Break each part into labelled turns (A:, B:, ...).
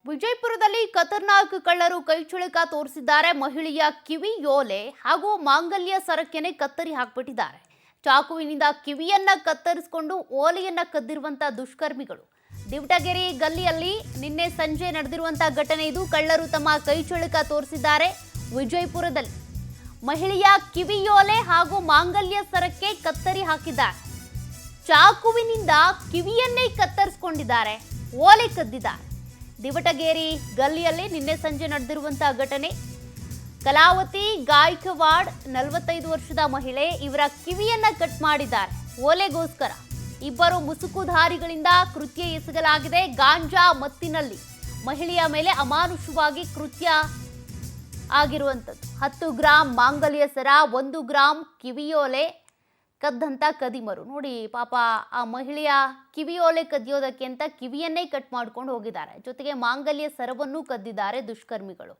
A: ವಿಜಯಪುರದಲ್ಲಿ ಖತರ್ನಾಕ್ ಕಳ್ಳರು ಕೈಚಳಕ ತೋರಿಸಿದ್ದಾರೆ. ಮಹಿಳೆಯ ಕಿವಿ ಓಲೆ ಹಾಗೂ ಮಾಂಗಲ್ಯ ಸರಕ್ಕೆನೆ ಕತ್ತರಿ ಹಾಕಿಬಿಟ್ಟಿದ್ದಾರೆ. ಚಾಕುವಿನಿಂದ ಕಿವಿಯನ್ನ ಕತ್ತರಿಸಿಕೊಂಡು ಓಲೆಯನ್ನ ಕದ್ದಿರುವಂತ ದುಷ್ಕರ್ಮಿಗಳು. ದಿವಟಗೆರೆ ಗಲ್ಲಿಯಲ್ಲಿ ನಿನ್ನೆ ಸಂಜೆ ನಡೆದಿರುವಂತ ಘಟನೆ ಇದು. ಕಳ್ಳರು ತಮ್ಮ ಕೈಚಳಕ ತೋರಿಸಿದ್ದಾರೆ. ವಿಜಯಪುರದಲ್ಲಿ ಮಹಿಳೆಯ ಕಿವಿಯೋಲೆ ಹಾಗೂ ಮಾಂಗಲ್ಯ ಸರಕ್ಕೆ ಕತ್ತರಿ ಹಾಕಿದ್ದಾರೆ. ಚಾಕುವಿನಿಂದ ಕಿವಿಯನ್ನೇ ಕತ್ತರಿಸಿಕೊಂಡಿದ್ದಾರೆ, ಓಲೆ ಕದ್ದಿದ್ದಾರೆ. ದಿವಟಗೇರಿ ಗಲ್ಲಿಯಲ್ಲಿ ನಿನ್ನೆ ಸಂಜೆ ನಡೆದಿರುವಂತಹ ಘಟನೆ. ಕಲಾವತಿ ಗಾಯಕ್ವಾಡ್ 45 ವರ್ಷದ ಮಹಿಳೆ. ಇವರ ಕಿವಿಯನ್ನ ಕಟ್ ಮಾಡಿದ್ದಾರೆ ಓಲೆಗೋಸ್ಕರ. ಇಬ್ಬರು ಮುಸುಕುಧಾರಿಗಳಿಂದ ಕೃತ್ಯ ಎಸಗಲಾಗಿದೆ. ಗಾಂಜಾ ಮತ್ತಿನಲ್ಲಿ ಮಹಿಳೆಯ ಮೇಲೆ ಅಮಾನುಷವಾಗಿ ಕೃತ್ಯ ಆಗಿರುವಂಥದ್ದು. 10 ಗ್ರಾಂ ಮಾಂಗಲ್ಯ ಸರ, 1 ಗ್ರಾಂ ಕಿವಿಯೋಲೆ ಕದ್ದಂತ ಕದಿಮರು. ನೋಡಿ ಪಾಪ ಆ ಮಹಿಳೆಯ ಕಿವಿಯೋಲೆ ಕದಿಯೋದಕ್ಕೆ ಅಂತ ಕಿವಿಯನ್ನೇ ಕಟ್ ಮಾಡ್ಕೊಂಡು ಹೋಗಿದ್ದಾರೆ. ಜೊತೆಗೆ ಮಾಂಗಲ್ಯ ಸರವನ್ನು ಕದ್ದಿದ್ದಾರೆ ದುಷ್ಕರ್ಮಿಗಳು.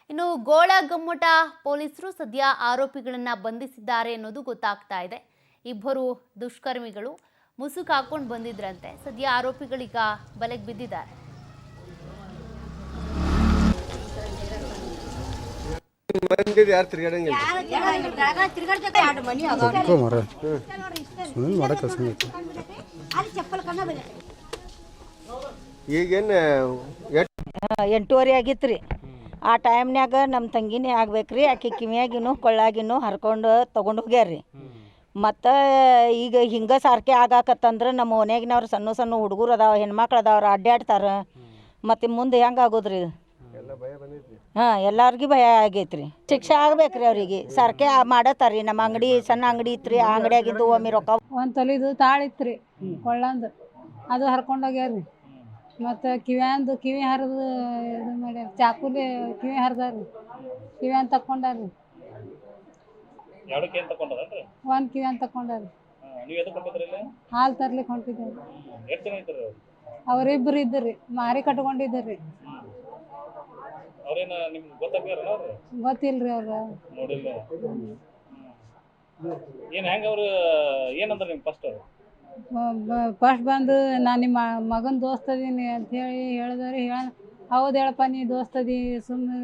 A: ಇನ್ನು ಗೋಳಗಮ್ಮಟ ಪೊಲೀಸರು ಸದ್ಯ ಆರೋಪಿಗಳನ್ನ ಬಂಧಿಸಿದ್ದಾರೆ ಅನ್ನೋದು ಗೊತ್ತಾಗ್ತಾ ಇದೆ. ಇಬ್ಬರು ದುಷ್ಕರ್ಮಿಗಳು ಮುಸುಕು ಹಾಕೊಂಡು ಬಂದಿದ್ರಂತೆ. ಸದ್ಯ ಆರೋಪಿಗಳೀಗ ಬಲೆಗೆ ಬಿದ್ದಿದ್ದಾರೆ.
B: ಈಗೇನು
C: 8:30 ಆಗಿತ್ತು ರೀ. ಆ ಟೈಮ್ನ್ಯಾಗ ನಮ್ಮ ತಂಗಿನೇ ಆಗ್ಬೇಕ್ರಿ. ಆಕೆ ಕಿವಿಯಾಗಿನೂ ಕೊಳ್ಳಾಗಿನೂ ಹರ್ಕೊಂಡು ತೊಗೊಂಡು ಹೋಗ್ಯಾರ್ರಿ. ಮತ್ತು ಈಗ ಹಿಂಗೆ ಸಾರ್ಕೆ ಆಗಾಕತ್ತಂದ್ರೆ ನಮ್ಮ ಮನ್ಯಾಗಿನವ್ರು ಸಣ್ಣ ಸಣ್ಣ ಹುಡುಗರು ಅದಾವ, ಹೆಣ್ಮಕ್ಳು ಅದಾವ್ರು, ಅಡ್ಡಾಡ್ತಾರೆ. ಮತ್ತು ಮುಂದೆ ಹೆಂಗೆ ಆಗೋದ್ರಿ? ಹಾಂ, ಎಲ್ಲರಿಗೂ ಭಯ ಆಗೈತ್ರಿ. ಶಿಕ್ಷೆ ಆಗ್ಬೇಕ್ರಿ ಅವ್ರಿಗೆ. ಸಾರ್ಕೆ ಮಾಡತ್ತಾರ್ರಿ. ನಮ್ಮ ಅಂಗಡಿ ಸಣ್ಣ ಅಂಗಡಿ ಇತ್ತು ರೀ. ಆ ಅಂಗಡಿಯಾಗಿದ್ದು ಒಮ್ಮೆ ರೊಕ್ಕ
D: ಒಂದು ತೊಲಿದು ತಾಳಿತ್ತು ರೀ ಕೊಳ್ಳಂದು, ಅದು ಹರ್ಕೊಂಡೋಗ್ಯಾರ್ರಿ. ಮತ್ತು ಕಿವಿ ಹರಿದು ಇದು ಮಾಡ್ಯಾರ. ಚಾಕುಲಿ ಕಿವಿ ಹರಿದಾರ್ರಿ. ಕಿವಿಯನ್ ತಕ್ಕೊಂಡಾರ್ರಿ. ಒಂದು ಕಿವಿಯನ್ ತಕ್ಕೊಂಡಾರ್ರಿ. ಹಾಲು ತರ್ಲಿಕ್ಕೆ ಹೊಂಟಿದ್ದೇವೆ. ಅವರಿಬ್ಬರು ಇದ್ರಿ, ಮಾರಿ ಕಟ್ಕೊಂಡಿದ್ದರಿ. ಗೊತ್ತಿಲ್ರಿ ಅವ್ರು. ಫಸ್ಟ್ ಬಂದು ನಾನು ನಿಮ್ಮ ಮಗನ ದೋಸ್ತದೀನಿ ಅಂತ ಹೇಳಿ ಹೇಳಿದ್ರಿ. ಹೌದು ಹೇಳಪ್ಪ, ನೀ ದೋಸ್ತದಿ ಸುಮ್ಮನೆ